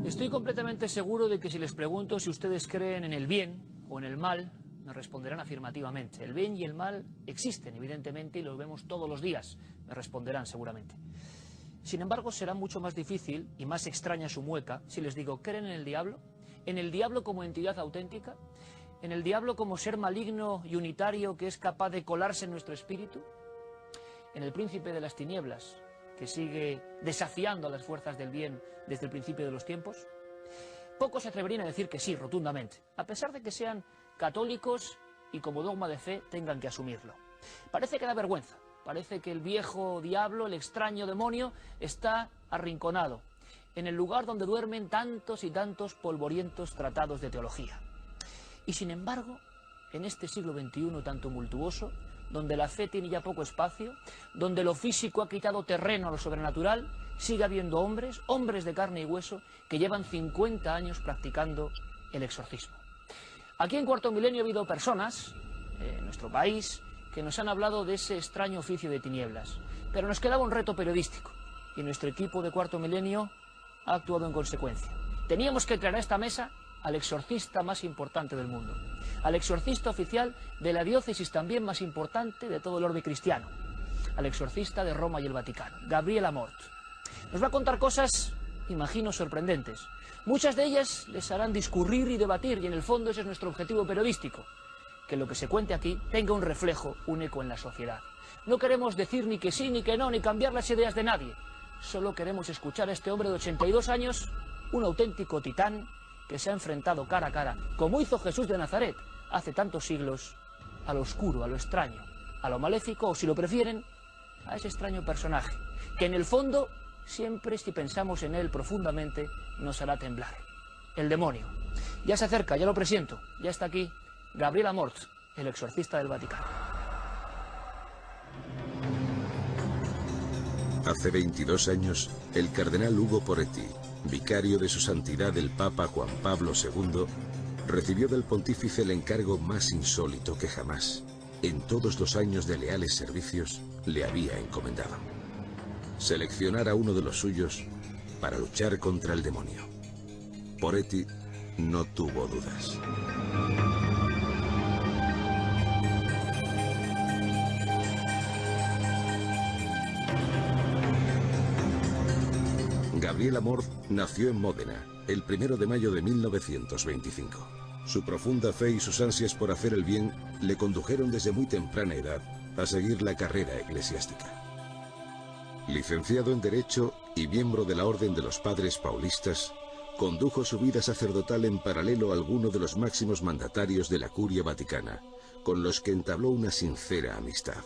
Estoy completamente seguro de que si les pregunto si ustedes creen en el bien o en el mal, me responderán afirmativamente. El bien y el mal existen, evidentemente, y los vemos todos los días, me responderán seguramente. Sin embargo, será mucho más difícil y más extraña su mueca si les digo, ¿creen en el diablo? ¿En el diablo como entidad auténtica? ¿En el diablo como ser maligno y unitario que es capaz de colarse en nuestro espíritu? ¿En el príncipe de las tinieblas, que sigue desafiando a las fuerzas del bien desde el principio de los tiempos? Pocos se atreverían a decir que sí, rotundamente, a pesar de que sean católicos y como dogma de fe tengan que asumirlo. Parece que da vergüenza, parece que el viejo diablo, el extraño demonio, está arrinconado, en el lugar donde duermen tantos y tantos polvorientos tratados de teología. Y sin embargo, en este siglo XXI tan tumultuoso, donde la fe tiene ya poco espacio, donde lo físico ha quitado terreno a lo sobrenatural, sigue habiendo hombres, hombres de carne y hueso, que llevan 50 años practicando el exorcismo. Aquí en Cuarto Milenio ha habido personas, en nuestro país, que nos han hablado de ese extraño oficio de tinieblas. Pero nos quedaba un reto periodístico, y nuestro equipo de Cuarto Milenio ha actuado en consecuencia. Teníamos que traer a esta mesa al exorcista más importante del mundo, al exorcista oficial de la diócesis también más importante de todo el orbe cristiano, al exorcista de Roma y el Vaticano, Gabriel Amorth. Nos va a contar cosas, imagino, sorprendentes. Muchas de ellas les harán discurrir y debatir, y en el fondo ese es nuestro objetivo periodístico, que lo que se cuente aquí tenga un reflejo, un eco en la sociedad. No queremos decir ni que sí ni que no, ni cambiar las ideas de nadie. Solo queremos escuchar a este hombre de 82 años, un auténtico titán, que se ha enfrentado cara a cara, como hizo Jesús de Nazaret hace tantos siglos, a lo oscuro, a lo extraño, a lo maléfico, o si lo prefieren, a ese extraño personaje, que en el fondo, siempre si pensamos en él profundamente, nos hará temblar. El demonio. Ya se acerca, ya lo presiento, ya está aquí Gabriel Amorth, el exorcista del Vaticano. Hace 22 años, el cardenal Ugo Poretti, vicario de su santidad el Papa Juan Pablo II, recibió del pontífice el encargo más insólito que jamás, en todos los años de leales servicios, le había encomendado: seleccionar a uno de los suyos para luchar contra el demonio. Poretti no tuvo dudas. Gabriel Amorth nació en Módena, el 1 de mayo de 1925. Su profunda fe y sus ansias por hacer el bien le condujeron desde muy temprana edad a seguir la carrera eclesiástica. Licenciado en Derecho y miembro de la Orden de los Padres Paulistas, condujo su vida sacerdotal en paralelo a alguno de los máximos mandatarios de la Curia Vaticana, con los que entabló una sincera amistad.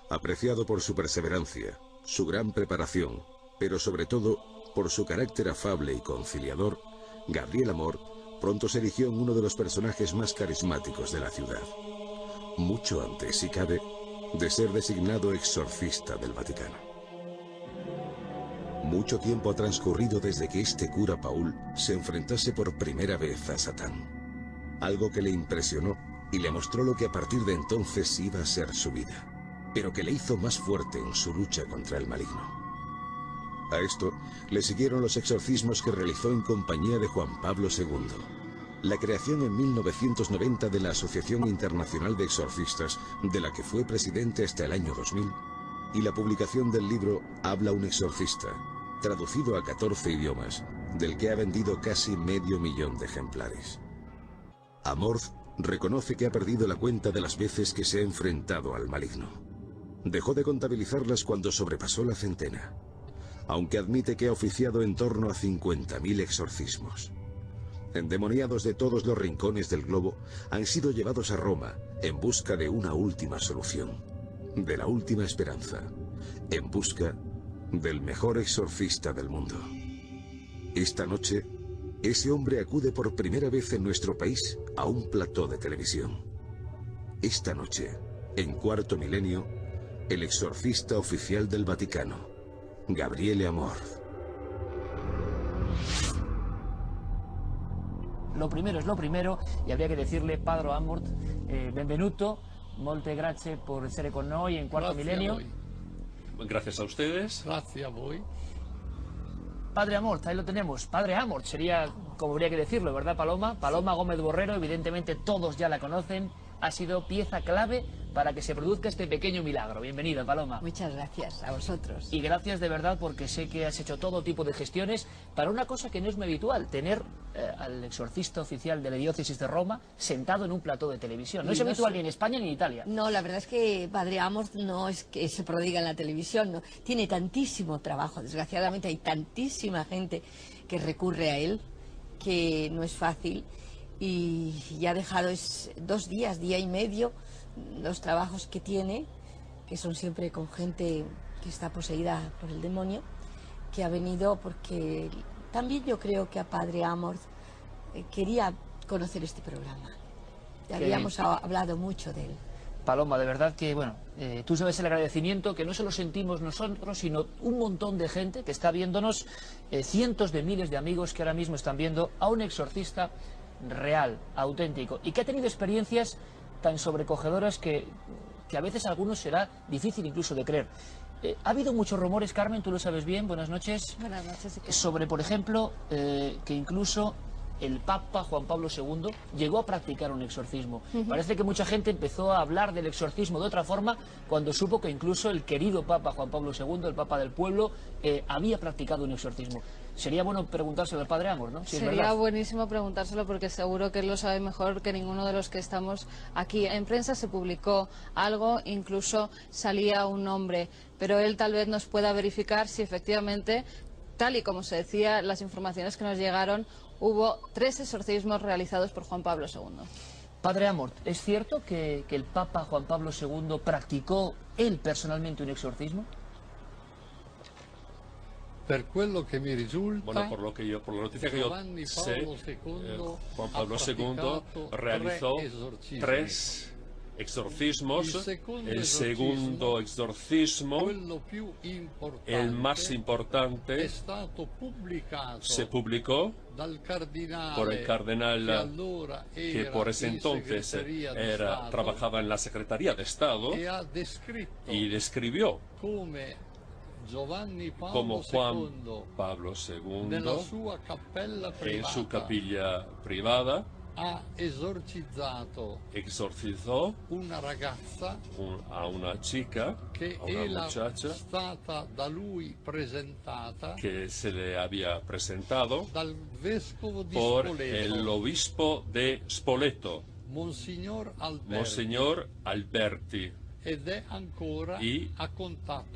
Apreciado por su perseverancia, su gran preparación, pero sobre todo por su carácter afable y conciliador, Gabriel Amorth pronto se erigió en uno de los personajes más carismáticos de la ciudad, mucho antes, si cabe, de ser designado exorcista del Vaticano. Mucho tiempo ha transcurrido desde que este cura Paul se enfrentase por primera vez a Satán, algo que le impresionó y le mostró lo que a partir de entonces iba a ser su vida, pero que le hizo más fuerte en su lucha contra el maligno. A esto le siguieron los exorcismos que realizó en compañía de Juan Pablo II, la creación en 1990 de la Asociación Internacional de Exorcistas, de la que fue presidente hasta el año 2000, y la publicación del libro Habla un exorcista, traducido a 14 idiomas, del que ha vendido casi 500.000 de ejemplares. Amorth reconoce que ha perdido la cuenta de las veces que se ha enfrentado al maligno. Dejó de contabilizarlas cuando sobrepasó la centena, aunque admite que ha oficiado en torno a 50.000 exorcismos. Endemoniados de todos los rincones del globo han sido llevados a Roma en busca de una última solución, de la última esperanza, en busca del mejor exorcista del mundo. Esta noche, ese hombre acude por primera vez en nuestro país a un plató de televisión. Esta noche, en Cuarto Milenio, el exorcista oficial del Vaticano, Gabriele Amorth. Lo primero es lo primero, y habría que decirle, Padre Amorth, benvenuto, molte grazie por essere con noi en Cuarto Milenio. Gracias a ustedes. Gracias a voi. Padre Amort, ahí lo tenemos. Padre Amort sería, como habría que decirlo, ¿verdad, Paloma? Paloma Gómez Borrero, evidentemente todos ya la conocen. Ha sido pieza clave para que se produzca este pequeño milagro. Bienvenida, Paloma. Muchas gracias a vosotros. Y gracias de verdad porque sé que has hecho todo tipo de gestiones para una cosa que no es muy habitual, tener al exorcista oficial de la diócesis de Roma sentado en un plató de televisión. No es habitual ni en España ni en Italia. No, la verdad es que Padre Amort no es que se prodiga en la televisión, no. Tiene tantísimo trabajo, desgraciadamente hay tantísima gente que recurre a él, que no es fácil, y ya ha dejado 2 días, día y medio, los trabajos que tiene, que son siempre con gente que está poseída por el demonio, que ha venido porque también yo creo que a Padre Amort quería conocer este programa. Ya habíamos hablado mucho de él. Paloma, de verdad que, bueno, tú sabes el agradecimiento que no solo sentimos nosotros, sino un montón de gente que está viéndonos, cientos de miles de amigos que ahora mismo están viendo a un exorcista real, auténtico, y que ha tenido experiencias tan sobrecogedoras que a veces a algunos será difícil incluso de creer. Ha habido muchos rumores, Carmen, tú lo sabes bien, buenas noches. Buenas noches. Sobre, por ejemplo, que incluso el Papa Juan Pablo II llegó a practicar un exorcismo. Parece que mucha gente empezó a hablar del exorcismo de otra forma cuando supo que incluso el querido Papa Juan Pablo II, el Papa del pueblo, había practicado un exorcismo. Sería bueno preguntárselo al Padre Amort, ¿no? Si sería buenísimo preguntárselo porque seguro que él lo sabe mejor que ninguno de los que estamos aquí. En prensa se publicó algo, incluso salía un nombre, pero él tal vez nos pueda verificar si efectivamente, tal y como se decía, las informaciones que nos llegaron, hubo 3 exorcismos realizados por Juan Pablo II. Padre Amort, ¿es cierto que el Papa Juan Pablo II practicó él personalmente un exorcismo? Per quello che mi risulta, bueno, por la noticia que yo sé, Juan Pablo II realizó 3 exorcismos. El segundo exorcismo, el más importante, se publicó por el cardenal que por ese entonces trabajaba en la Secretaría de Estado y describió como Juan Pablo II en su capilla privada exorcizó a una chica, a una muchacha que se le había presentado por el obispo de Spoleto, Monseñor Alberti, y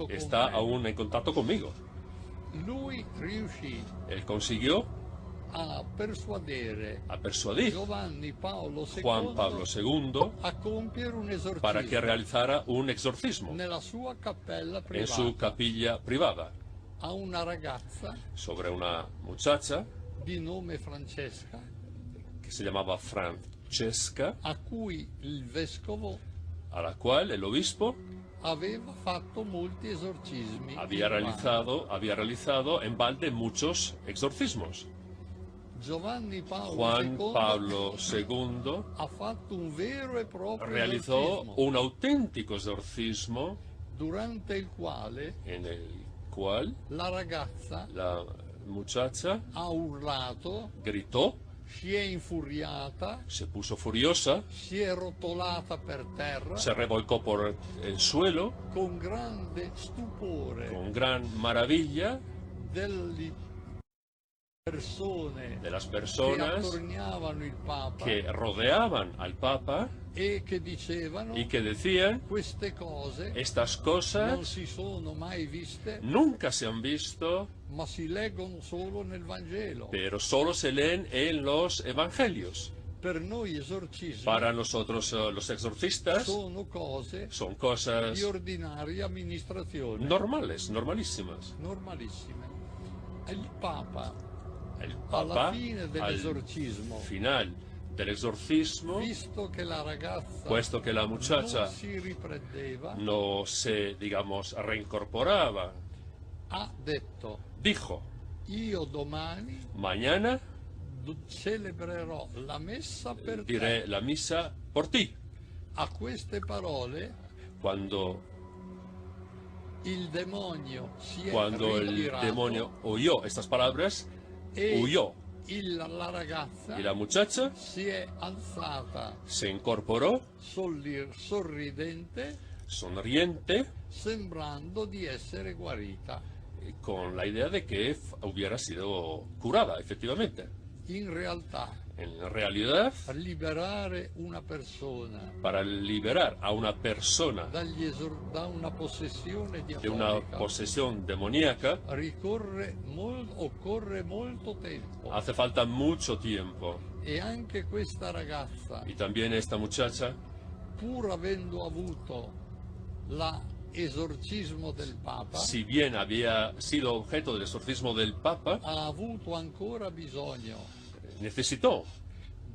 está aún en contacto conmigo. Él consiguió a persuadir Juan Pablo II para que realizara un exorcismo en su capilla privada sobre una muchacha que se llamaba Francesca, a la cual el obispo había realizado en balde muchos exorcismos. Juan Pablo II realizó un auténtico exorcismo en el cual la muchacha gritó, se puso furiosa, se revolcó por el suelo con gran maravilla de las personas que rodeaban al Papa y que decían: estas cosas nunca se han visto, pero solo se leen en los evangelios. Para nosotros los exorcistas son cosas normales, normalísimas. El Papa, al final del exorcismo, puesto que la muchacha no se, digamos, reincorporaba, dijo: mañana diré la misa por ti. Cuando Cuando el demonio oyó estas palabras, huyó. Y la muchacha se incorporó, sonriente, con la idea de que hubiera sido curada, efectivamente. En realidad, para liberar a una persona de una posesión demoníaca, hace falta mucho tiempo. Y también esta muchacha, pur avendo avuto l'esorcismo del Papa, si bien había sido objeto del exorcismo del Papa, ha avuto ancora bisogno necesitó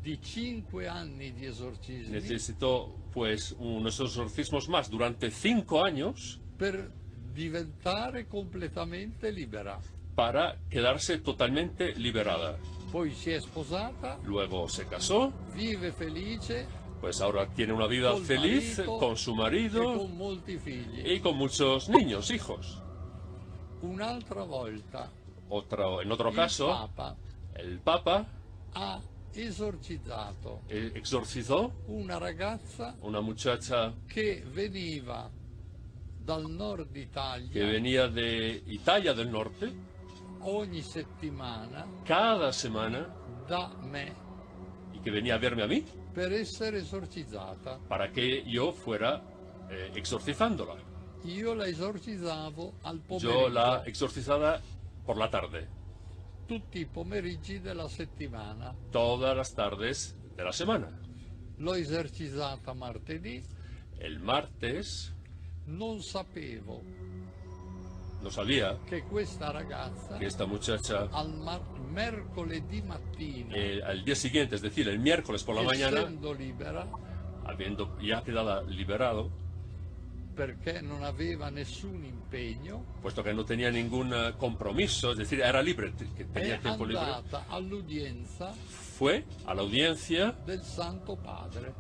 di 5 anni di esorcismi, necesitó pues unos exorcismos más durante 5 años per diventare completamente libera. Para quedarse totalmente liberada. Poi si è sposata, luego se casó, vive felice, pues ahora tiene una vida feliz con su marido con molti figli. Y con muchos niños, hijos. Un'altra volta, en otro caso, el Papa ha esorcizzato exorcizó una ragazza, una muchacha che veniva dal nord Italia, que venía de Italia del norte, ogni settimana, cada semana, da me, y que venía a verme a mí, per essere esorcizzata, para que yo fuera exorcizándola. Io la esorcizzavo al pomeriggio. Yo la exorcizaba por la tarde. Tutti i pomeriggi della settimana. Todas las tardes de la semana. L'ho esorcizzata martedì. El martes. Non sapevo. No sabía che questa ragazza, que esta muchacha, al mercoledì mattina, al día siguiente, es decir, el miércoles por la mañana, libera, habiendo ya quedado liberado, perché non aveva nessun impegno, puesto que no tenía ningún compromiso, es decir, era libre, que tenía tiempo libre, all'udienza, fue a la audiencia del Santo Padre,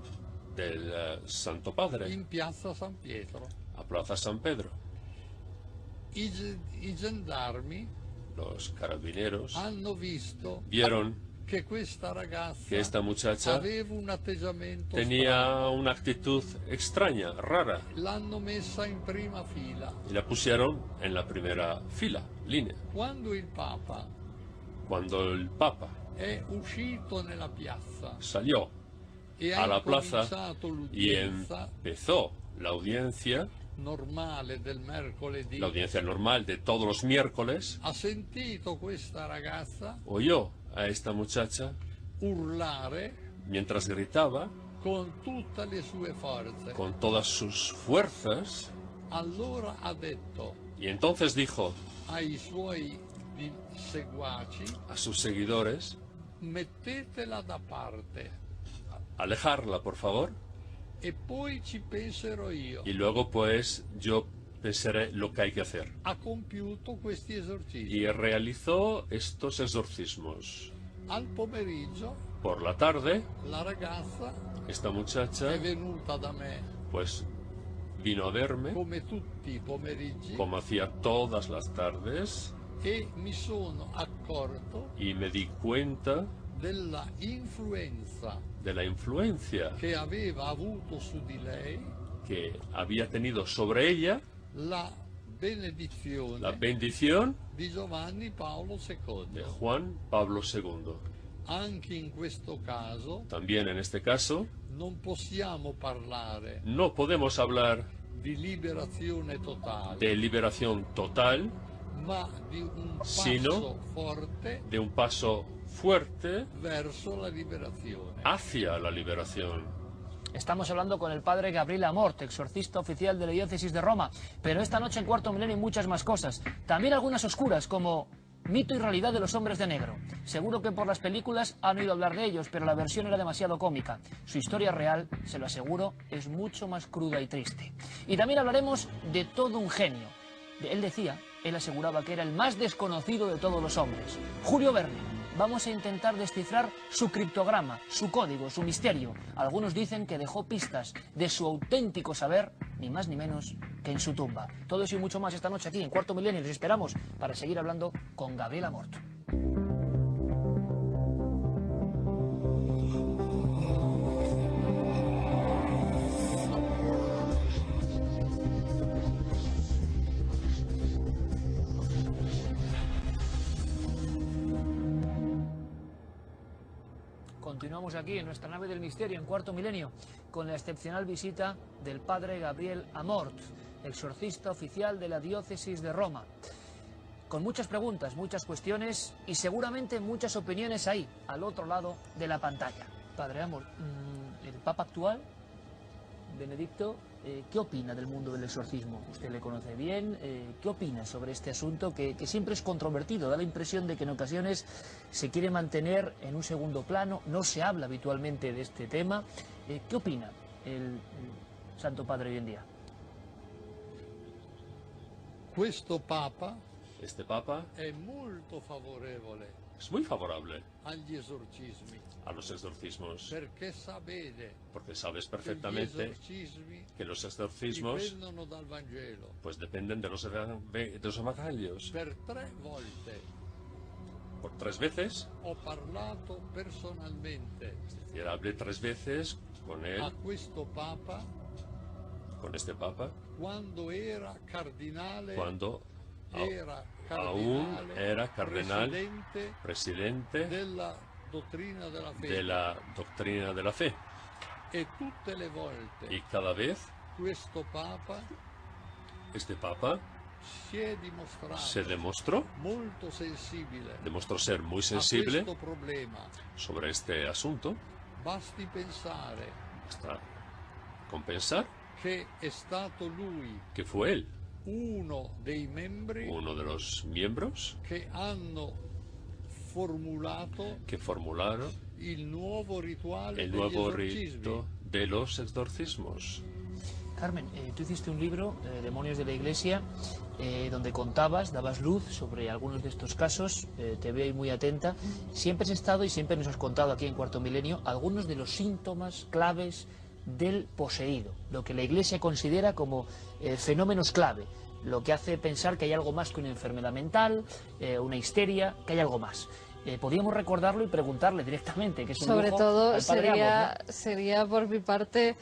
Santo Padre, in Piazza San Pietro, a Plaza San Pedro. I gendarmi, los carabineros, vieron que esta muchacha tenía una actitud extraña, rara. L'hanno messa in prima fila. Y la pusieron en la primera fila, línea. Cuando el Papa è uscito nella piazza, salió a la plaza y empezó la audiencia normale del mercoledì, la audiencia normal de todos los miércoles, ha sentito questa ragazza oyó a esta muchacha urlare mientras gritaba con tutte le sue forze, con todas sus fuerzas. Allora ha detto, y entonces dijo ai suoi seguaci, a sus seguidores, mettetela da parte, alejarla por favor, e poi ci penserò io. Y luego pues yo pensaré lo que hay que hacer. Ha compiuto questi esorcismi. Y realizó estos exorcismos. Al pomeriggio, por la tarde, la ragazza, esta muchacha, è venuta da me, pues vino a verme, come tutti i pomeriggi, como hacía todas las tardes, e mi sono accorto y me di cuenta della influenza de la influencia che aveva avuto su di lei, que había tenido sobre ella la benedizione di Giovanni Paolo II. De Juan Pablo II. Anche in questo caso, también en este caso, non possiamo parlare no podemos hablar di liberazione totale, de liberación total, ma di un passo sino forte de un paso fuerte verso la liberazione. Hacia la liberación. Estamos hablando con el padre Gabriele Amort, exorcista oficial de la diócesis de Roma, pero esta noche en Cuarto Milenio hay muchas más cosas, también algunas oscuras como mito y realidad de los hombres de negro. Seguro que por las películas han oído hablar de ellos, pero la versión era demasiado cómica. Su historia real, se lo aseguro, es mucho más cruda y triste. Y también hablaremos de todo un genio. Él aseguraba que era el más desconocido de todos los hombres, Julio Verne. Vamos a intentar descifrar su criptograma, su código, su misterio. Algunos dicen que dejó pistas de su auténtico saber, ni más ni menos que en su tumba. Todo eso y mucho más esta noche aquí en Cuarto Milenio. Les esperamos para seguir hablando con Gabriel Amort. Continuamos aquí en nuestra nave del misterio, en Cuarto Milenio, con la excepcional visita del padre Gabriel Amort, exorcista oficial de la diócesis de Roma. Con muchas preguntas, muchas cuestiones y seguramente muchas opiniones ahí, al otro lado de la pantalla. Padre Amort, el Papa actual, Benedicto, ¿qué opina del mundo del exorcismo? Usted le conoce bien. ¿Qué opina sobre este asunto que siempre es controvertido? Da la impresión de que en ocasiones se quiere mantener en un segundo plano, no se habla habitualmente de este tema. ¿Qué opina el Santo Padre hoy en día? Este Papa è molto favorevole es muy favorable agli esorcismi, a los exorcismos, perché sa bene porque sabes che gli perfectamente esorcismi que los exorcismos dipendono dal Vangelo. pues dependen de los evangelios. Per 3 volte Por 3 veces, ho parlato personalmente es decir, hablé 3 veces con él, a questo Papa con este Papa, quando era cardinale, cuando era aún era cardenal, presidente presidente della dottrina della fede, de la doctrina de la fe. e tutte le volte Y cada vez questo Papa este Papa si è dimostrato se demostró ser muy sensible a questo problema. sobre este asunto, Basti pensare hasta compensar che è stato lui que fue él uno dei membri uno de los miembros che hanno formulato que formularon il nuovo rituale el degli nuevo esorcismi. rito de los exorcismos. Carmen, tú hiciste un libro, Demonios de la Iglesia, donde dabas luz sobre algunos de estos casos. Te veo ahí muy atenta. Siempre has estado y siempre nos has contado aquí en Cuarto Milenio algunos de los síntomas claves del poseído, lo que la Iglesia considera como fenómenos clave, lo que hace pensar que hay algo más que una enfermedad mental, una histeria, que hay algo más. Podríamos recordarlo y preguntarle directamente, que es un Sobre lujo todo al padre Amort, ¿no? sería por mi parte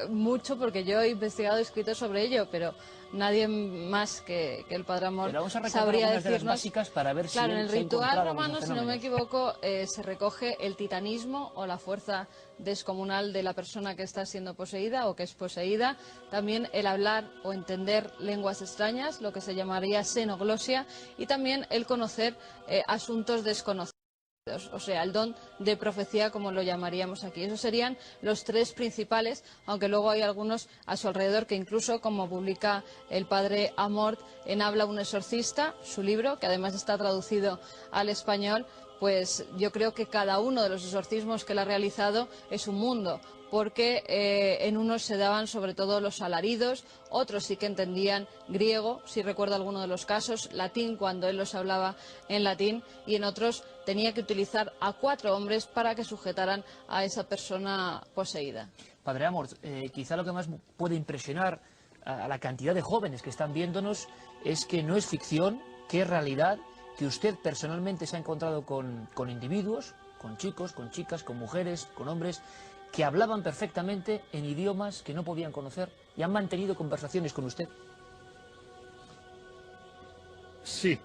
mucho, porque yo he investigado y escrito sobre ello, pero nadie más que el padre Amort Pero vamos a recordar sabría algunas de las decirnos. básicas para ver Claro, si en él el se ha ritual encontrado romano, algunos si no me fenómenos. equivoco, se recoge el titanismo o la fuerza descomunal de la persona que está siendo poseída o que es poseída. También el hablar o entender lenguas extrañas, lo que se llamaría xenoglosia, y también el conocer asuntos desconocidos. O sea, el don de profecía, como lo llamaríamos aquí. Esos serían los 3 principales, aunque luego hay algunos a su alrededor que incluso, como publica el padre Amort en Habla un exorcista, su libro, que además está traducido al español, pues yo creo que cada uno de los exorcismos que él ha realizado es un mundo, porque en unos se daban sobre todo los alaridos, otros sí que entendían griego, si recuerdo alguno de los casos, latín cuando él los hablaba en latín, y en otros tenía que utilizar a 4 hombres para que sujetaran a esa persona poseída. Padre Amort, quizá lo que más puede impresionar a la cantidad de jóvenes que están viéndonos es que no es ficción, que es realidad, que usted personalmente se ha encontrado con individuos, con chicos, con chicas, con mujeres, con hombres, que hablaban perfectamente en idiomas que no podían conocer y han mantenido conversaciones con usted. Sì,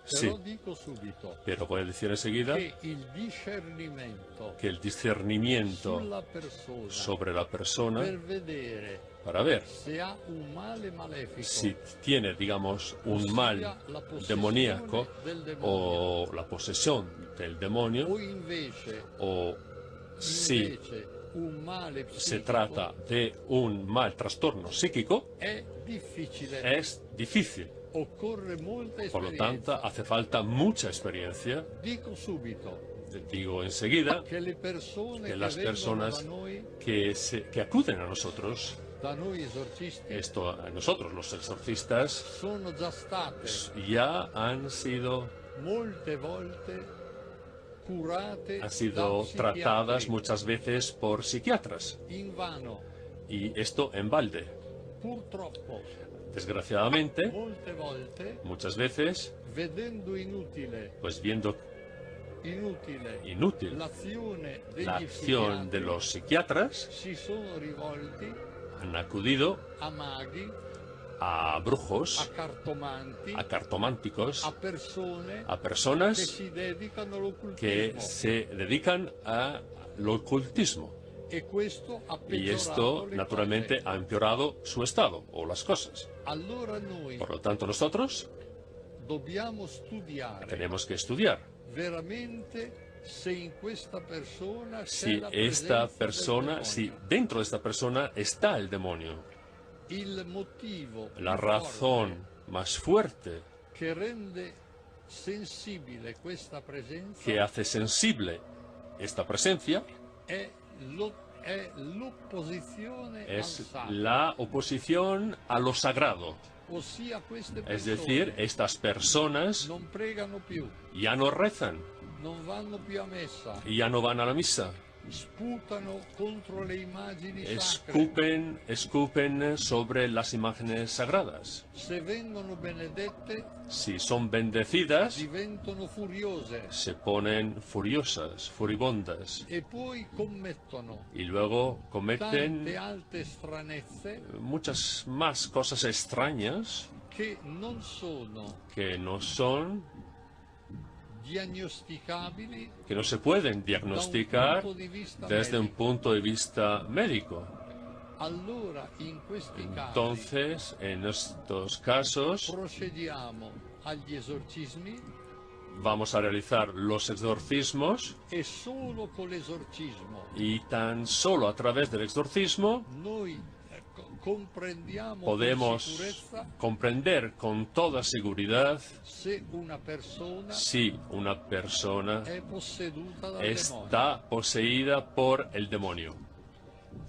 Sí, però dico subito pero puede decir enseguida che il discernimento que el discernimiento sulla persona sobre la persona per vedere para ver se ha un male malefico si tiene, digamos, un mal demoníaco o la posesión del demonio, o invece o si un male se psichico, trata de un mal trastorno psíquico, è difficile, es difícil. occorre molta Por lo esperienza. tanto, hace falta mucha experiencia. Dico subito Digo enseguida che le persone que las che vengono personas da noi que acuden a nosotros, esorcisti, esto a nosotros los exorcistas, sono già state ya han sido molte volte curate han sido da tratadas psichiatri. muchas veces por psiquiatras, In vano, y esto en balde, Purtroppo, Desgraciadamente, molte volte, muchas veces, vedendo inutile pues viendo inútil la acción de los psiquiatras, si sono rivolti han acudido a maghi, a brujos, a cartomanti, a cartománticos, a persone a che personas si dedicano all'occultismo. que se dedican al ocultismo. E questo ha Y peggiorato esto, le naturalmente, cose. ha empeorado su estado o las cosas. Allora noi Por lo tanto, nosotros dobbiamo studiare tenemos que estudiar veramente se in questa persona c'è si la esta presenza del persona, demonio. si dentro de esta persona está el demonio. Il motivo La più razón más fuerte forte che rende sensibile questa presenza que hace sensible esta presencia è l'opposizione al es sacro, la oposición a lo sagrado. ossia queste Es persone decir, estas personas non pregano più, ya no rezan, non vanno più a messa, ya no van a la misa, sputano contro le immagini sacre. escupen sobre las imágenes sagradas. Se vengono benedette Si son bendecidas, diventano furiose se ponen furiosas, furibundas, e poi commettono y luego tante cometen altre stranezze muchas más cosas extrañas che non sono que no son, diagnosticabili que no se pueden da un diagnosticar punto di vista desde un medico. punto de vista médico. Allora in questi casi Entonces, en estos casos, procediamo agli esorcismi vamos a realizar los exorcismos e solo con l'esorcismo y tan solo a través del exorcismo noi comprendiamo podemos con sicurezza comprender con toda seguridad se una persona si una persona è posseduta dal demonio. está poseída por el demonio.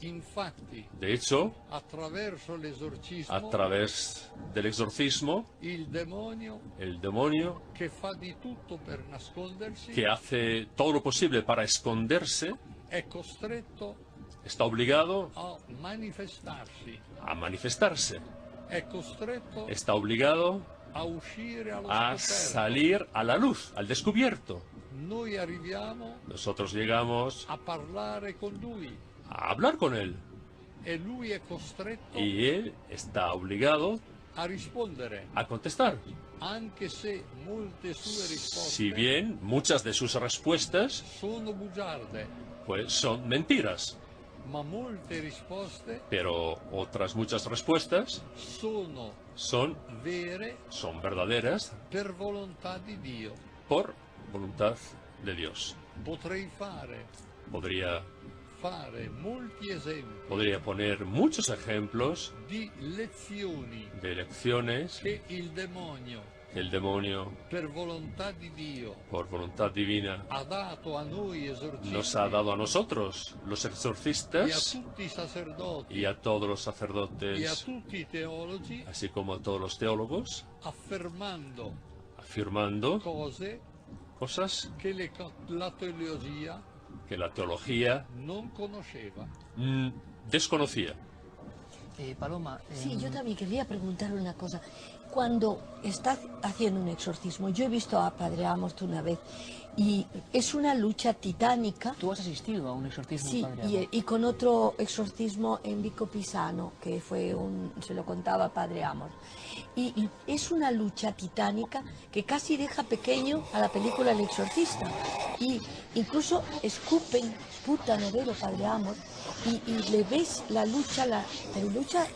Infatti, De hecho, attraverso l'esorcismo, a través del exorcismo, il demonio el demonio, che fa di tutto per nascondersi que hace todo lo posible para esconderse, è costretto está obligado a manifestarsi, a manifestarse, è costretto está obligado a uscire allo a scoperto. salir a la luz, al descubierto. Noi arriviamo Nosotros llegamos a parlare con lui a hablar con él e lui è costretto y él está obligado a rispondere, a contestar. anche se molte sue risposte Si bien muchas de sus respuestas sono bugiarde, pues son mentiras, ma molte risposte pero otras muchas respuestas sono vere son verdaderas per volontà di Dio. por voluntad de Dios. Potrei fare molti esempi Podría poner muchos ejemplos di lezioni de lecciones che il demonio, que el demonio, per volontà di Dio, por voluntad divina, ha dato a noi esorcisti nos ha dado a nosotros, los e a exorcistas, tutti i sacerdoti y a todos los e a sacerdotes, tutti i teologi, así como a todos los teólogos, affermando afirmando cose cosas che la teologia que la teología non conosceva. desconocía. Paloma. Sí, yo también quería preguntar una cosa. Cuando estás haciendo un exorcismo, yo he visto a Padre Amorth una vez y es una lucha titánica. ¿Tú has asistido a un exorcismo, Sí, Padre Amorth? y con otro exorcismo en Vico Pisano, que fue se lo contaba Padre Amorth. Y es una lucha titánica que casi deja pequeño a la película El Exorcista. Y incluso sputan, ¿no vero, Padre Amorth? Y le ves la lucha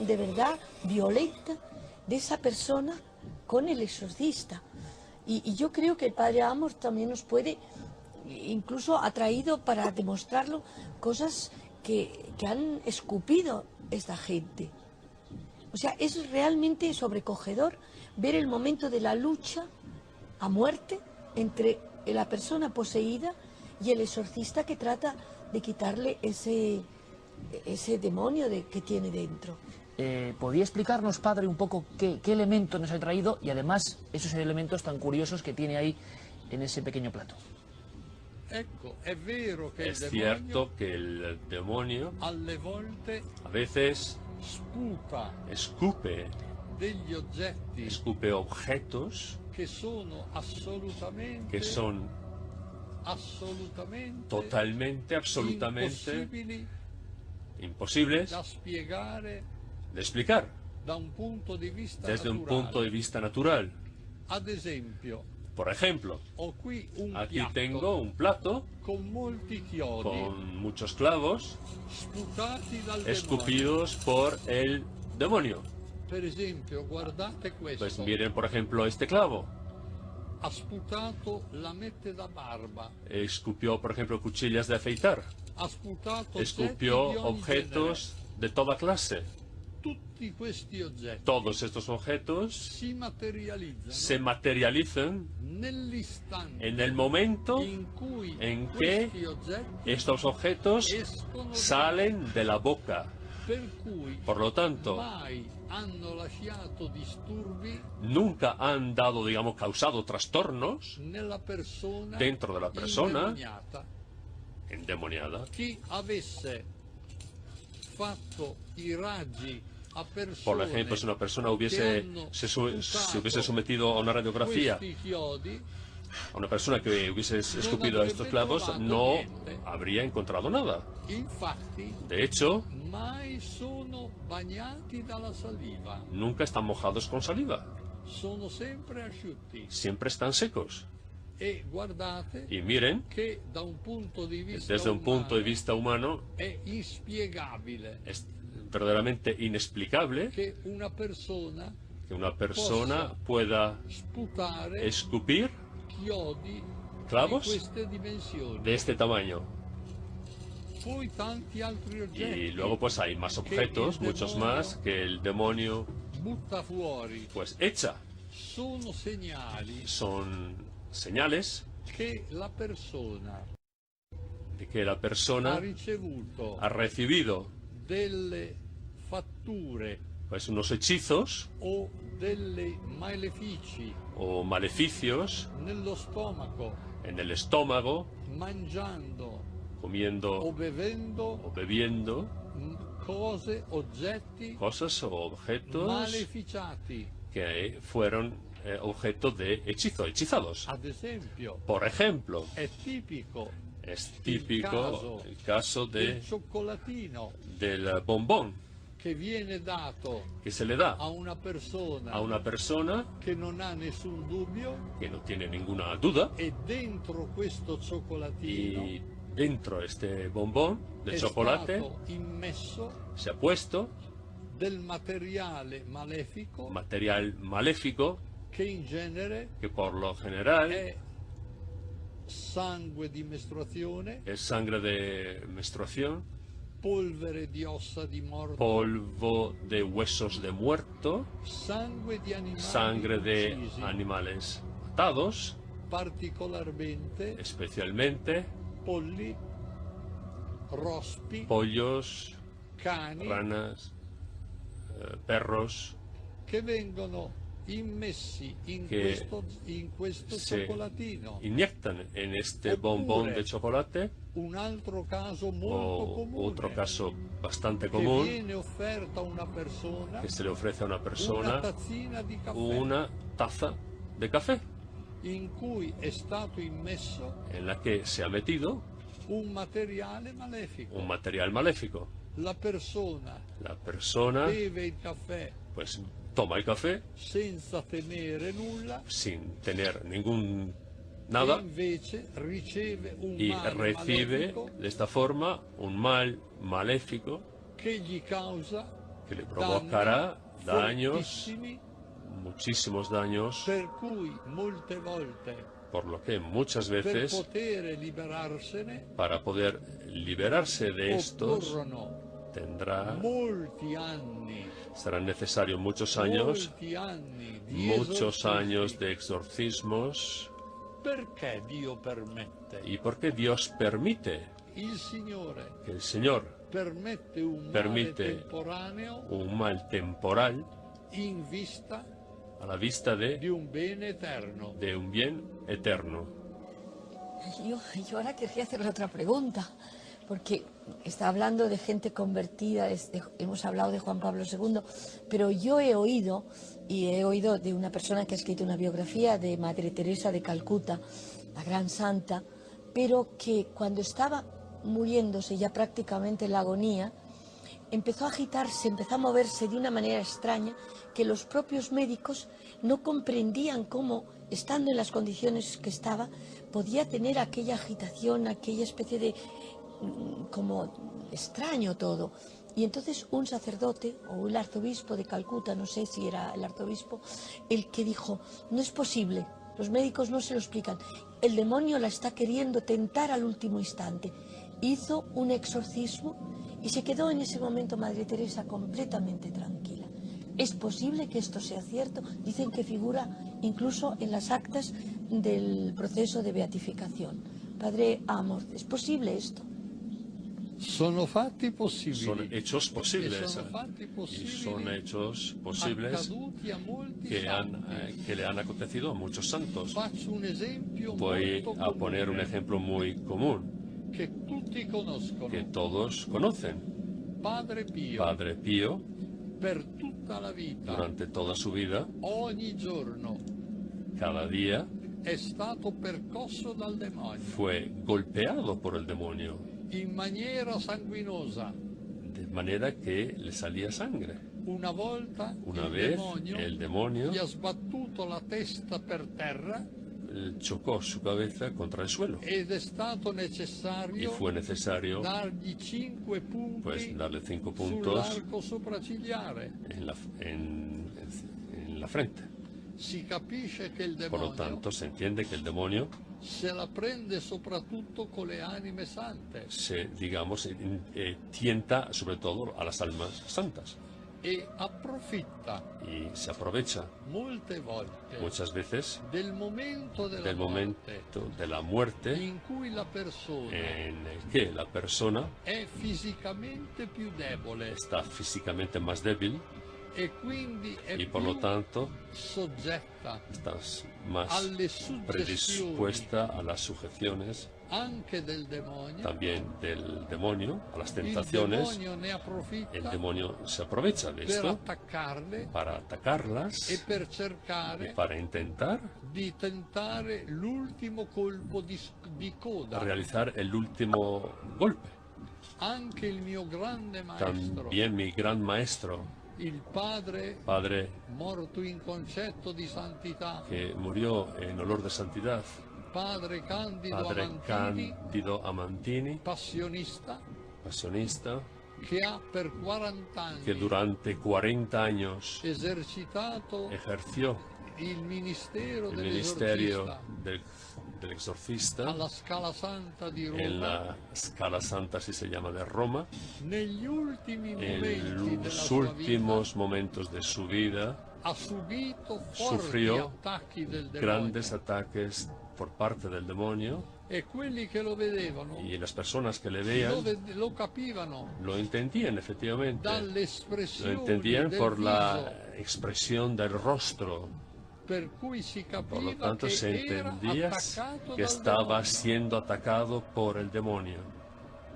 de verdad violenta de esa persona con el exorcista. Y yo creo que el Padre Amorth también nos puede, incluso ha traído para demostrarlo cosas que han escupido esta gente. O sea, es realmente sobrecogedor ver el momento de la lucha a muerte entre la persona poseída y el exorcista que trata de quitarle ese demonio que tiene dentro. ¿Podría explicarnos, Padre, un poco qué elementos nos ha traído y además esos elementos tan curiosos que tiene ahí en ese pequeño plato? Ecco, è vero che Es cierto que el demonio alle volte a veces escupe objetos que son totalmente, absolutamente imposibles de explicar desde un punto de vista natural. Por ejemplo, aquí tengo un plato con muchos clavos escupidos por el demonio. Pues miren, por ejemplo, este clavo. Escupió, por ejemplo, cuchillas de afeitar. Escupió objetos de toda clase. Todos estos objetos se materializan en el momento en que estos objetos salen de la boca. Por lo tanto, nunca han dado, digamos, causado trastornos dentro de la persona endemoniada. Por ejemplo, si una persona se hubiese sometido a una radiografía, a una persona que hubiese escupido a estos clavos, no habría encontrado nada. De hecho, nunca están mojados con saliva. Siempre están secos. Y miren, desde un punto de vista humano, es verdaderamente inexplicable que una persona pueda escupir clavos de este tamaño. Y luego pues hay más objetos, muchos más, que el demonio pues echa. Son señales de que la persona ha recibido pues unos hechizos o maleficios en el estómago, comiendo o bebiendo cosas o objetos que fueron objeto de hechizados. Por ejemplo, es típico el caso del bombón que se le da a una persona que no tiene ninguna duda, y dentro de este bombón de chocolate se ha puesto material maléfico que por lo general es sangre de menstruación, polvo de huesos de muerto, sangre de animales matados, especialmente pollos, ranas, perros, que se inyectan en este bombón de chocolate. O otro caso bastante común, que se le ofrece a una persona una taza de café en la que se ha metido un material maléfico. La persona pues toma el café sin tener ningún nada, y recibe de esta forma un mal maléfico que le provocará daños, muchísimos daños, por lo que muchas veces para poder liberarse de estos serán necesarios muchos años de exorcismos. ¿Y por qué Dios permite que el Señor permite un mal temporal a la vista de un bien eterno? Yo ahora querría hacerle otra pregunta, porque está hablando de gente convertida, hemos hablado de Juan Pablo II, pero yo he oído de una persona que ha escrito una biografía de Madre Teresa de Calcuta, la gran santa, pero que cuando estaba muriéndose ya prácticamente en la agonía, empezó a agitarse, empezó a moverse de una manera extraña que los propios médicos no comprendían cómo, estando en las condiciones que estaba, podía tener aquella agitación, aquella especie de como extraño todo. Y entonces un sacerdote o el arzobispo de Calcuta, no sé si era el arzobispo, el que dijo, no es posible, los médicos no se lo explican, el demonio la está queriendo tentar al último instante. Hizo un exorcismo y se quedó en ese momento Madre Teresa completamente tranquila. ¿Es posible que esto sea cierto? Dicen que figura incluso en las actas del proceso de beatificación. Padre Amor, ¿es posible esto? Son hechos posibles. Y son hechos posibles que le han acontecido a muchos santos. Voy a poner un ejemplo muy común que todos conocen. Padre Pío, durante toda su vida, cada día, fue golpeado por el demonio, in maniera sanguinosa. de manera que le salía sangre. Una vez el demonio gli ha sbattuto la testa per terra chocó su cabeza contra el suelo ed è stato necessario y fue necesario dargli 5 punti pues darle 5 puntos sull'arco sopraccigliare. en la frente. Si capisce che il Por lo demonio tanto, se entiende que el demonio se la prende soprattutto con le anime sante tienta sobre todo a las almas santas e approfitta y se aprovecha molte volte muchas veces del momento del momento de la muerte in cui la persona en el que la persona è fisicamente più debole está físicamente más débil e quindi è y por lo più tanto soggetta estás más alle suggestioni predispuesta a las sujeciones anche del demonio. también del demonio, a las Il tentaciones. demonio ne approfitta El demonio se aprovecha de per esto attaccarle para atacarlas e per y cercare para intentar di tentare l'ultimo colpo di coda. realizar el último golpe. Anche il mio grande maestro, También mi gran maestro, il padre padre morto in concetto di santità, que murió en olor de santidad, padre Candido padre Amantini, Cándido Amantini, passionista, pasionista, che ha per 40 anni que durante 40 años esercitato ejerció il ministero el ministerio dell'esorcista del exorcista alla Scala Santa di Roma. en la Scala Santa, si se llama, de Roma. Negli ultimi momenti En della los sua últimos momentos de su vida vita ha subito forti sufrió attacchi del demonio grandes ataques por parte del demonio e quelli che lo vedevano y las personas que le veían lo capivano lo entendían efectivamente, lo dall'espressione entendían del por viso, la expresión del rostro, per cui si por lo capiva tanto che se era entendía attaccato que dal estaba demonio. siendo atacado por el demonio.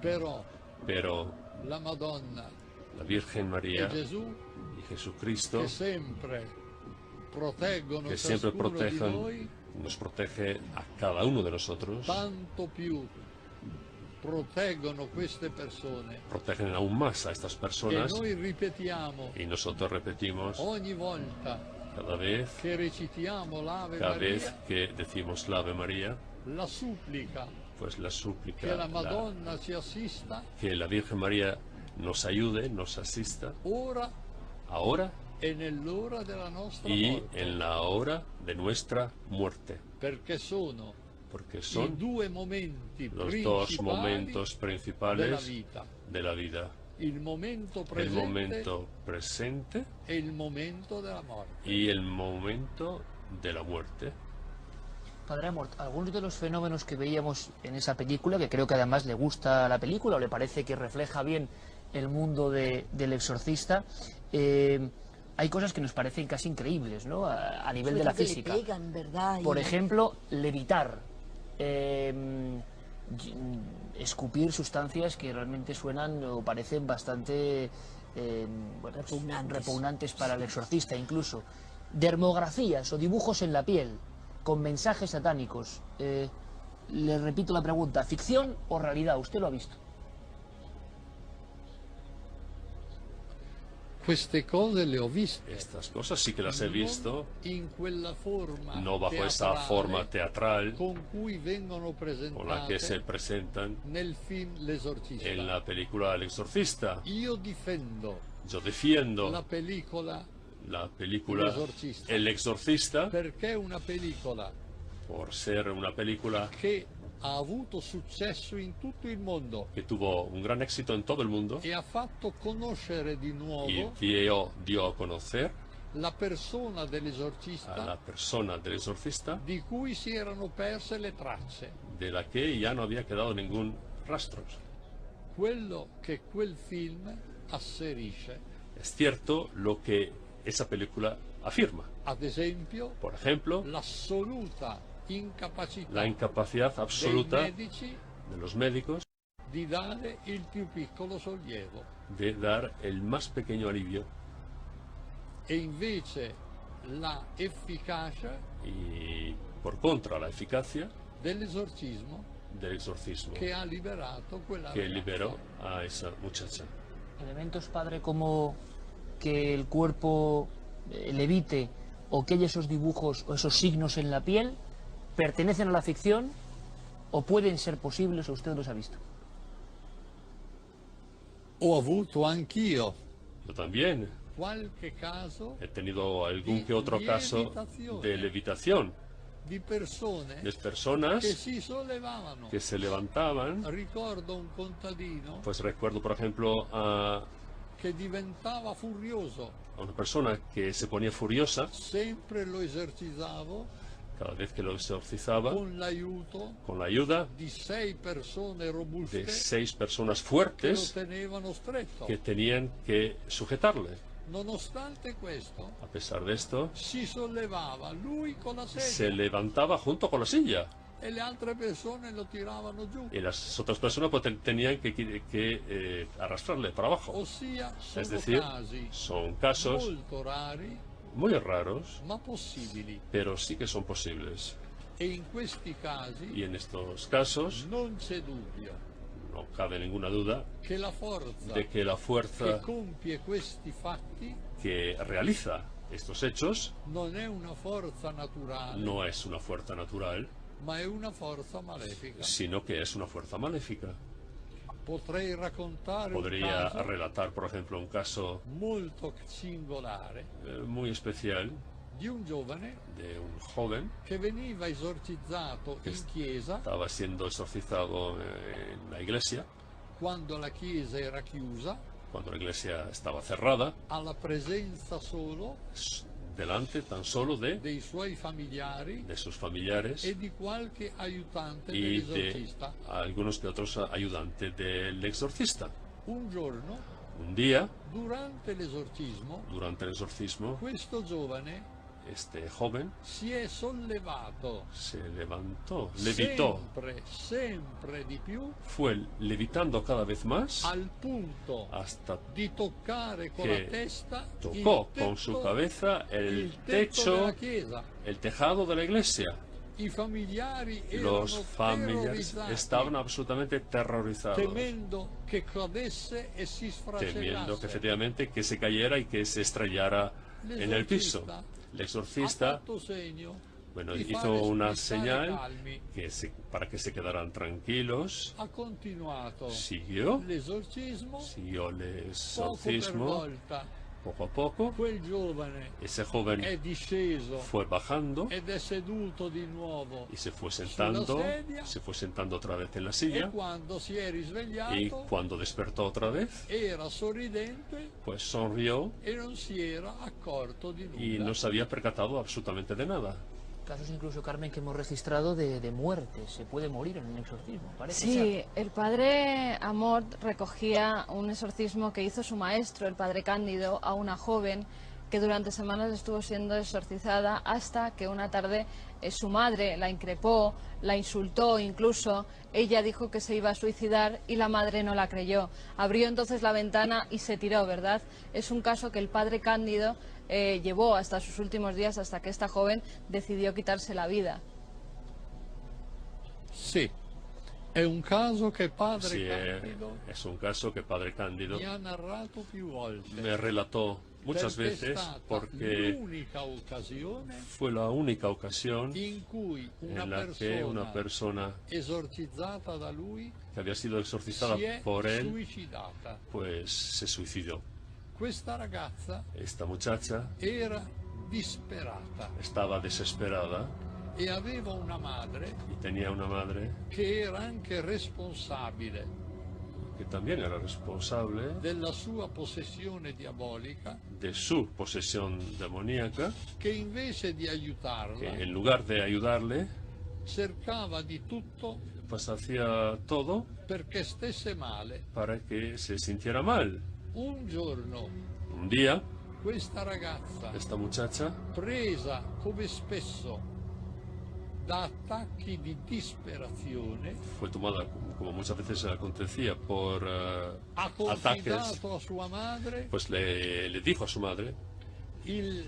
Pero la Madonna La Virgen María e Gesù y Jesucristo, che sempre proteggono que siempre ciascuno di noi, nos protege a cada uno de nosotros, tanto più proteggono queste persone protegen aún más a estas che personas noi ripetiamo y nosotros repetimos ogni volta cada vez che recitiamo l'Ave cada vez Maria, que decimos la Ave María, la supplica pues la súplica, che la Madonna ci assista que la Virgen María nos ayude, nos asista, ora ahora e nell'ora della nostra y morte, en la hora de nuestra muerte, perché sono porque i son due momenti los dos principali momentos della principales vita, de la vida, il momento el presente momento presente e il momento della morte. y el momento de la muerte. Padre Amor, algunos de los fenómenos que veíamos en esa película, que creo que además le gusta la película o le parece que refleja bien el mundo del exorcista, hay cosas que nos parecen casi increíbles, ¿no? A nivel de la física. Le pegan, ¿verdad? Por ejemplo, levitar. escupir sustancias que realmente suenan o parecen bastante bueno, repugnantes para el exorcista incluso. Dermografías o dibujos en la piel con mensajes satánicos. Le repito la pregunta, ¿ficción o realidad? ¿Usted lo ha visto? Queste cose le ho viste. Estas cosas sí que las he visto, In quella forma no bajo esa forma teatral con cui vengono con la que se presentate presentan nel film L'Esorcista. en la película El Exorcista. Io difendo Yo defiendo la pellicola la película L'Esorcista. El Exorcista perché è una pellicola por ser una película che ha avuto successo in tutto il mondo que tuvo un gran éxito en todo el mundo e ha fatto conoscere di y nuovo dio a conocer la persona a la dell'esorcista persona del exorcista di cui si erano perse le tracce. de la que ya no había quedado ningún rastro. Quello che quel film asserisce, Es cierto lo que esa película afirma. ad esempio, Por ejemplo, l'assoluta incapacità la incapacidad dei absoluta medici de los médicos di dare il più piccolo sollievo de dar el más pequeño alivio e invece la efficacia y, por contra, la eficacia dell'esorcismo del exorcismo che ha liberato quella que ragazza. liberó a esa muchacha. Elementos, padre, como que el cuerpo levite o que haya esos dibujos o esos signos en la piel, ¿pertenecen a la ficción o pueden ser posibles o usted los ha visto? Ho avuto anch'io Yo también qualche caso he tenido algún que otro caso de levitación di persone de personas che si sollevavano. que se levantaban. Ricordo un contadino Pues recuerdo, por ejemplo, a che diventava furioso. una persona que se ponía furiosa Sempre lo esercitavo cada vez que lo exorcizaba con l'aiuto con la ayuda di 6 persone robuste de 6 personas che lo fuertes tenevano stretto. que tenían que sujetarle. Nonostante questo, A pesar de esto, si sollevava lui con la se sedia levantaba junto con la silla e le altre persone lo tiravano giù. y las otras personas pues, tenían que arrastrarle para abajo. Ossia, Es sono decir, casi son casos molto rari, muy raros, ma possibili. pero sí que son posibles. E in questi casi Y en estos casos non c'è dubbio no cabe ninguna duda che la forza de que la che fuerza compie questi fatti que realiza estos hechos non è una forza naturale, no es una fuerza natural, ma è una forza malefica. sino que es una fuerza maléfica. Potrei raccontare un Podría caso relatar, por ejemplo, un caso molto singolare muy especial di un giovane de un joven che veniva esorcizzato che in chiesa estaba siendo exorcizado en la iglesia, quando la chiesa era chiusa, cuando la iglesia estaba cerrada, alla presenza solo delante tan solo dei suoi familiari de sus familiares e di qualche aiutante y de dell'esorcista. algunos que otros ayudantes del exorcista. Un giorno, Un día, durante l'esorcismo, durante el exorcismo, questo giovane este joven si è sollevato se levantó, levitó, sempre di più fue levitando cada vez más al punto hasta di toccare con che la testa tocó il con su tetto- cabeza il el tetto techo, della chiesa. el tejado de la iglesia. I familiari erano Los familiares terrorizzati, estaban absolutamente terrorizados, temendo che cadesse e si temiendo que sfracellasse. efectivamente que se cayera y que se estrellara en el piso. El Ha exorcista, fatto segno bueno, di hizo fare una stare señal calmi. para que se quedaran tranquilos, Ha continuato siguió l'esorcismo, el poco per exorcismo, volta poco a poco, quel giovane ese joven è disceso fue bajando ed è seduto di nuovo y se fue sentando otra vez en la e silla, quando si è y risvegliato cuando despertó otra vez, era sorridente pues sonrió e non si era accorto di y nulla. no se había percatado absolutamente de nada. Casos incluso, Carmen, que hemos registrado de muerte. Se puede morir en un exorcismo, parece Sí, ser. el padre Amort recogía un exorcismo que hizo su maestro, el padre Cándido, a una joven que durante semanas estuvo siendo exorcizada hasta que una tarde su madre la increpó, la insultó incluso. Ella dijo que se iba a suicidar y la madre no la creyó. Abrió entonces la ventana y se tiró, ¿verdad? Es un caso que el padre Cándido llevó hasta sus últimos días, hasta que esta joven decidió quitarse la vida. Sí. È un caso che padre Sí, Cándido es un caso que padre Cándido mi ha narrato più volte. me relató muchas Perché è veces stata porque l'unica occasione fue la única ocasión in cui en la que una persona esorcizzata da lui que había sido exorcizada si è por él, suicidata. pues se suicidó. Questa ragazza Esta muchacha era disperata estaba desesperada e aveva una madre y tenía una madre che era anche responsabile que también era responsable della sua possessione diabolica, de su posesión demoníaca, che invece di que aiutarla en lugar de ayudarle, cercava di tutto pues hacía todo perché stesse male. para que se sintiera mal. Un giorno Un día, questa ragazza, esta muchacha, presa come spesso da attacchi di disperazione, fue tomada, como muchas veces acontecía, por ha ataques, confidato a sua madre pues le dijo a su madre,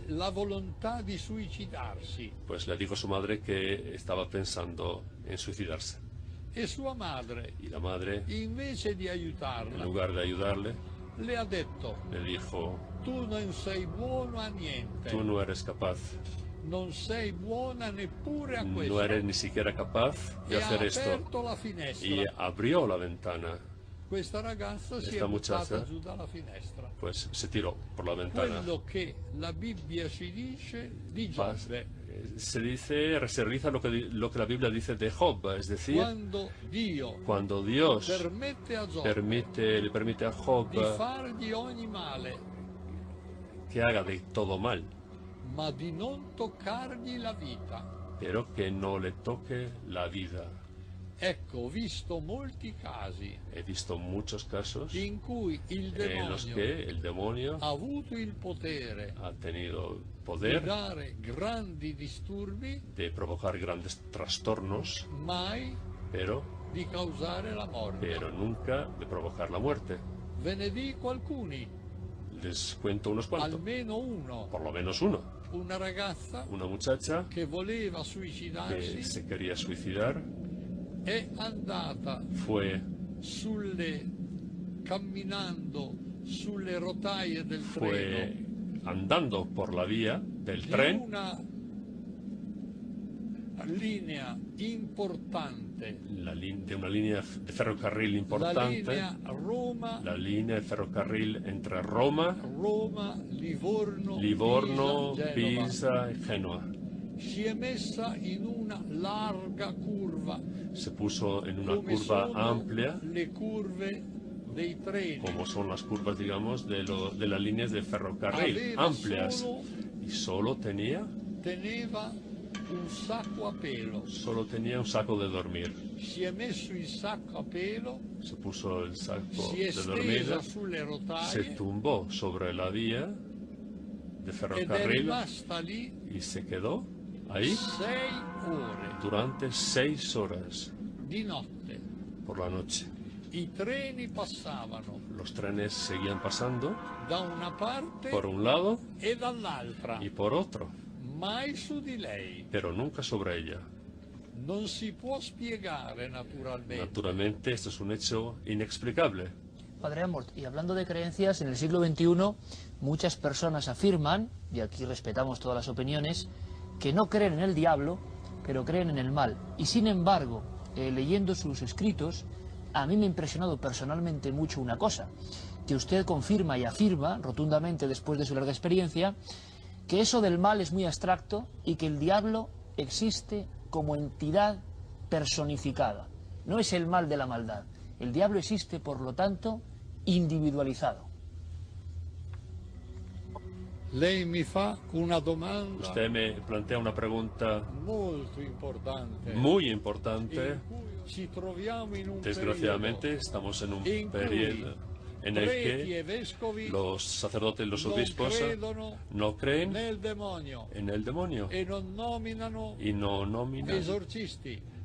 la volontà di suicidarsi, pues le dijo a su madre que estaba pensando en suicidarse. e sua madre, Y la madre, invece di en aiutarla, lugar de ayudarle, le ha detto: le dijo, tu non sei buono a niente, tú no eres capaz, non sei buona neppure a no questo, eres ni siquiera capaz de e ha hacer esto. aperto la finestra. Y abrió la ventana, Questa ragazza si è Esta buttata muchacha, giù dalla finestra. pues se tiró por la ventana. Quello che la Bibbia ci dice di Pas- Giobbe, Se realiza lo que la Biblia dice de Job, es decir, quando Dio cuando Dios permette a Giobbe le permite a Job di fargli ogni male, que haga de todo mal, ma di non toccargli la vita. pero que no le toque la vida. Ecco, ho visto molti casi He visto muchos casos in cui il en los demonio que el demonio ha avuto il potere ha tenido di poder dare grandi disturbi, de provocar grandes trastornos, mai pero di causare la morte. nunca de provocar la muerte. Ve ne dico alcuni, Les cuento unos cuantos, almeno uno. por lo menos uno. Una ragazza Una muchacha che voleva que suicidarsi se quería suicidar è andata fue camminando sulle rotaie del treno andando por la vía del di tren, una linea importante, de una línea de ferrocarril la importante, linea Roma, la línea de ferrocarril entre Roma, Livorno, Livorno, Genova. Pisa y Génova. Si è messa in una larga curva, Se puso en una come curva sono amplia, le curve dei treni. como son las curvas, digamos, de las líneas de ferrocarril, Aveva amplias, y teneva un sacco a pelo. solo tenía un saco de dormir. Si è messo il sacco a pelo, Se puso el saco si è de dormir, stesa sulle se rotaie tumbó sobre la vía de ed è ferrocarril rimasta lì y se quedó ahí 6 ore durante 6 horas di notte. por la noche. I treni passavano Los trenes seguían pasando da una parte por un lado e dall'altra, y por otro, mai su di lei. pero nunca sobre ella. Non si può spiegare naturalmente. Naturalmente, esto es un hecho inexplicable. Padre Amort, y hablando de creencias, en el siglo XXI muchas personas afirman, y aquí respetamos todas las opiniones, que no creen en el diablo, pero creen en el mal. Y sin embargo, leyendo sus escritos, a mí me ha impresionado personalmente mucho una cosa, que usted confirma y afirma rotundamente después de su larga experiencia, que eso del mal es muy abstracto y que el diablo existe como entidad personificada. No es el mal de la maldad. El diablo existe, por lo tanto, individualizado. Lei mi fa una domanda Usted me plantea una pregunta molto importante. muy importante. In cui ci troviamo in un Desgraciadamente estamos en un in cui periodo en el que los sacerdotes y los obispos no creen en el demonio y no nominan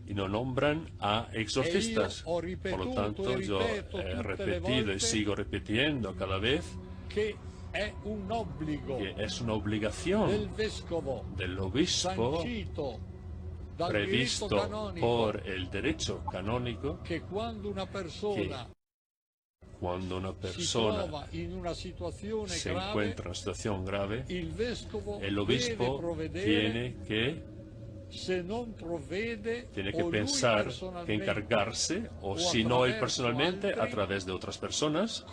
y no nombran a exorcistas. Por lo tanto, yo he repetido y sigo repitiendo cada vez que es una obligación del obispo previsto por el derecho canónico que cuando una persona se encuentra en una situación grave, el obispo tiene que pensar que encargarse, o si no él personalmente, a través de otras personas,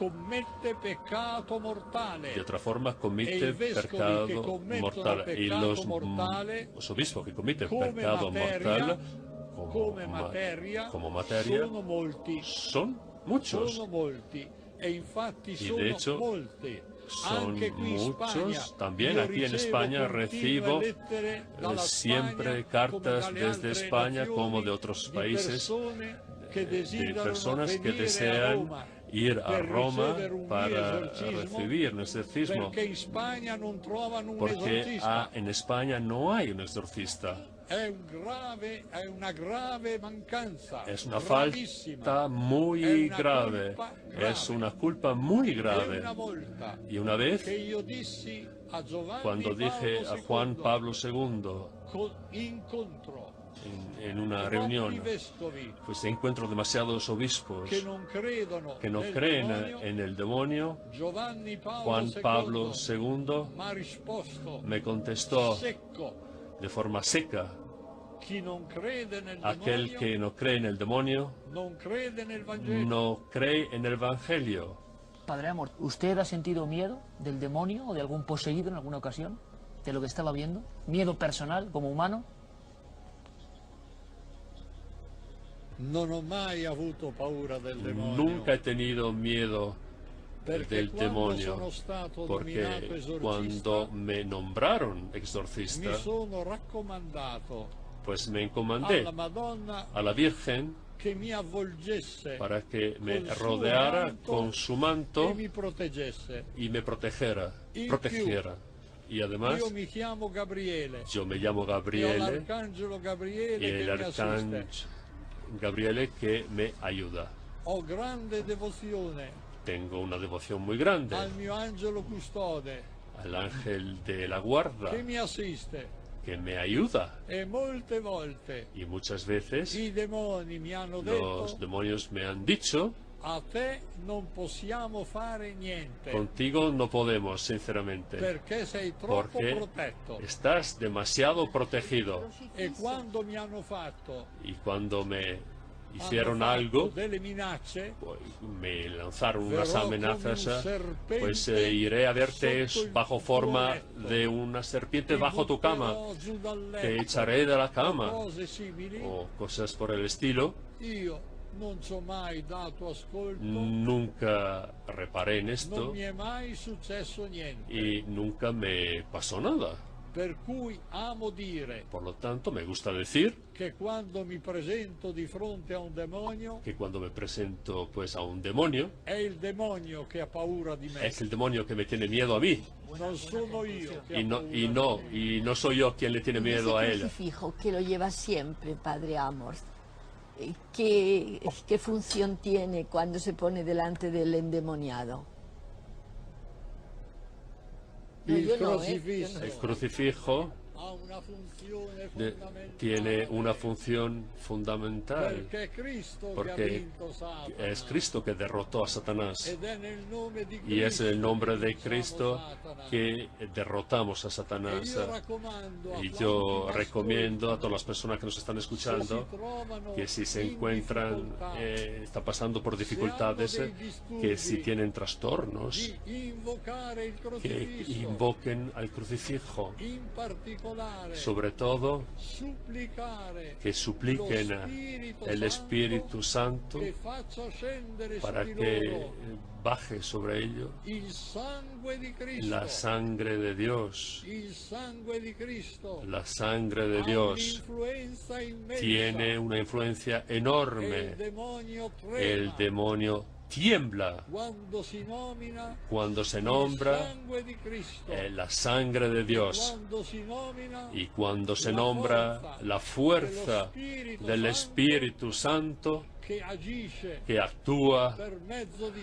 de otra forma comete pecado mortal. Y los obispos que cometen pecado mortal como materia son muchos. Y de hecho son muchos. También aquí en España recibo siempre cartas desde España como de otros países de personas que desean ir a Roma para recibir un exorcismo, porque en España no hay un exorcista. Es una falta muy grave, es una culpa muy grave. Y una vez, cuando dije a Juan Pablo II en una reunión, pues encuentro demasiados obispos que no creen en el demonio, Juan Pablo II me contestó de forma seca: aquel que no cree en el demonio no cree en el Evangelio. Padre Amor, ¿usted ha sentido miedo del demonio o de algún poseído en alguna ocasión? ¿De lo que estaba viendo? ¿Miedo personal como humano? Nunca he tenido miedo del demonio, porque cuando me nombraron exorcista, pues me encomendé a la Virgen para que me rodeara con su manto y me protegiera. Y además, yo me llamo Gabriele, y el arcángel Gabriele que me ayuda. Tengo una devoción muy grande al ángel de la guarda que me ayuda. Y muchas veces los demonios me han dicho: contigo no podemos, sinceramente, porque estás demasiado protegido. Y cuando me hicieron algo, pues, me lanzaron unas amenazas, pues iré a verte bajo forma de una serpiente bajo tu cama, te echaré de la cama, o cosas por el estilo. Nunca reparé en esto y nunca me pasó nada. Por lo tanto, me gusta decir que cuando me presento pues a un demonio, es el demonio que me tiene miedo a mí. Y no soy yo quien le tiene miedo a él. Ese crucifijo que lo lleva siempre, Padre Amor, ¿qué función tiene cuando se pone delante del endemoniado? El crucifijo tiene una función fundamental, porque es Cristo que derrotó a Satanás, y es en el nombre de Cristo que derrotamos a Satanás. Y yo recomiendo a todas las personas que nos están escuchando que si se encuentran, está pasando por dificultades, que si tienen trastornos, que invoquen al crucifijo, sobre todo que supliquen el Espíritu Santo para que baje sobre ello la sangre de Dios. La sangre de Dios tiene una influencia enorme. El demonio tiembla cuando se nombra la sangre de Dios y cuando se nombra la fuerza del Espíritu Santo que actúa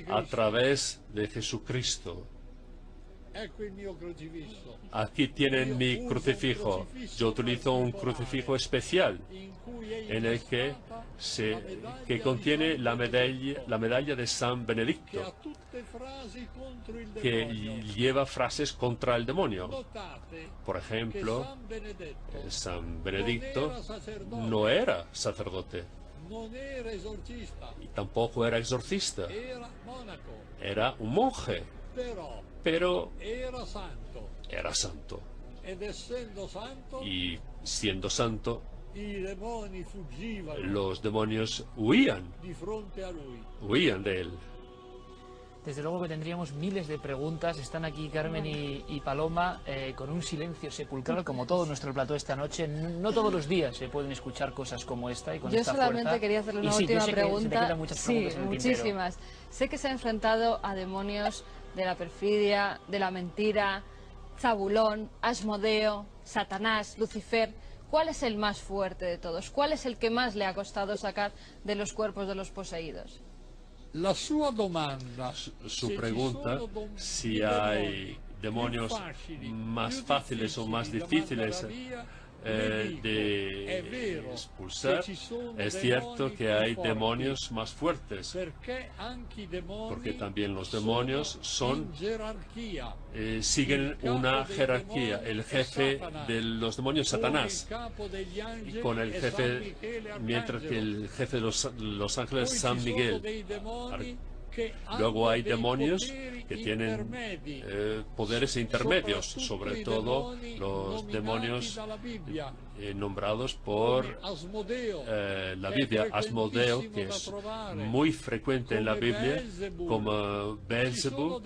a través de Jesucristo. Aquí tienen mi crucifijo. Yo utilizo un crucifijo especial en el que contiene la medalla de San Benedicto, que lleva frases contra el demonio. Por ejemplo, San Benedicto no era sacerdote y tampoco era exorcista, era un monje, pero era santo. Y siendo santo, los demonios huían de él. Desde luego que tendríamos miles de preguntas. Están aquí Carmen y Paloma con un silencio sepulcral, como todo nuestro plató esta noche. No todos los días se pueden escuchar cosas como esta y con esta fuerza. Yo solamente quería hacerle una última pregunta. Sí, muchísimas. Sé que se ha enfrentado a demonios de la perfidia, de la mentira, Zabulón, Asmodeo, Satanás, Lucifer. ¿Cuál es el más fuerte de todos? ¿Cuál es el que más le ha costado sacar de los cuerpos de los poseídos? Su pregunta, si hay demonios más fáciles o más difíciles de expulsar, es cierto que hay demonios más fuertes, porque también los demonios siguen una jerarquía. El jefe de los demonios, Satanás, con el jefe, mientras que el jefe de los ángeles, San Miguel. Luego hay demonios que tienen poderes intermedios, sobre todo los demonios nombrados por la Biblia. Asmodeo, que es muy frecuente en la Biblia, como Beelzebú.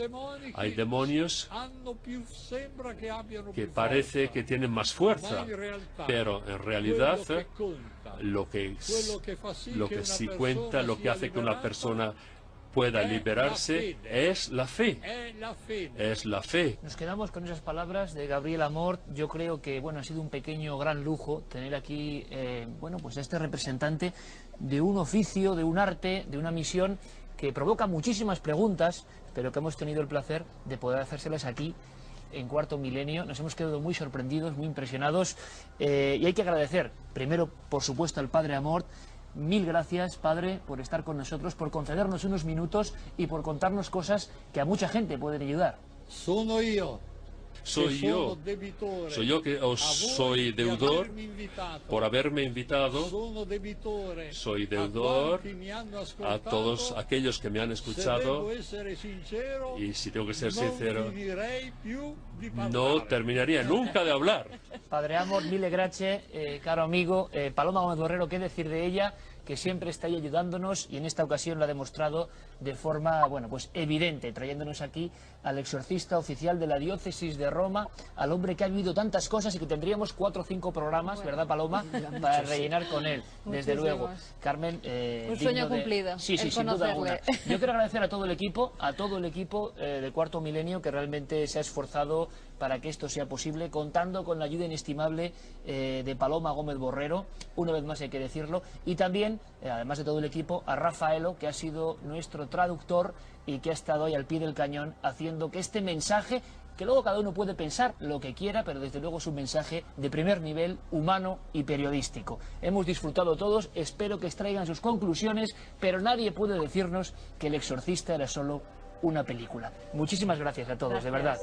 Hay demonios que parece que tienen más fuerza, pero en realidad lo que sí cuenta, lo que hace que una persona pueda liberarse, es la fe. Es la fe. Nos quedamos con esas palabras de Gabriel Amort. Yo creo que ha sido un pequeño gran lujo tener aquí pues a este representante de un oficio, de un arte, de una misión que provoca muchísimas preguntas, pero que hemos tenido el placer de poder hacérselas aquí en Cuarto Milenio. Nos hemos quedado muy sorprendidos, muy impresionados, y hay que agradecer primero, por supuesto, al Padre Amort. Mil gracias, Padre, por estar con nosotros, por concedernos unos minutos y por contarnos cosas que a mucha gente pueden ayudar. Soy yo que os soy deudor por haberme invitado. Soy deudor a todos aquellos que me han escuchado, y si tengo que ser sincero, no terminaría nunca de hablar. Padre Amort, mille grazie, caro amigo. Paloma Gómez Borrero, ¿qué decir de ella? Que siempre está ahí ayudándonos, y en esta ocasión lo ha demostrado de forma, pues evidente, trayéndonos aquí al exorcista oficial de la diócesis de Roma, al hombre que ha vivido tantas cosas y que tendríamos 4 o 5 programas, ¿verdad, Paloma?, para rellenar con él, desde luego. Carmen, un sueño cumplido. Sí, sin duda alguna. Yo quiero agradecer a todo el equipo, de Cuarto Milenio, que realmente se ha esforzado para que esto sea posible, contando con la ayuda inestimable de Paloma Gómez Borrero, una vez más hay que decirlo, y también, además de todo el equipo, a Rafaelo, que ha sido nuestro traductor y que ha estado ahí al pie del cañón haciendo que este mensaje, que luego cada uno puede pensar lo que quiera, pero desde luego es un mensaje de primer nivel, humano y periodístico. Hemos disfrutado todos, espero que extraigan sus conclusiones, pero nadie puede decirnos que El Exorcista era solo una película. Muchísimas gracias a todos, de verdad.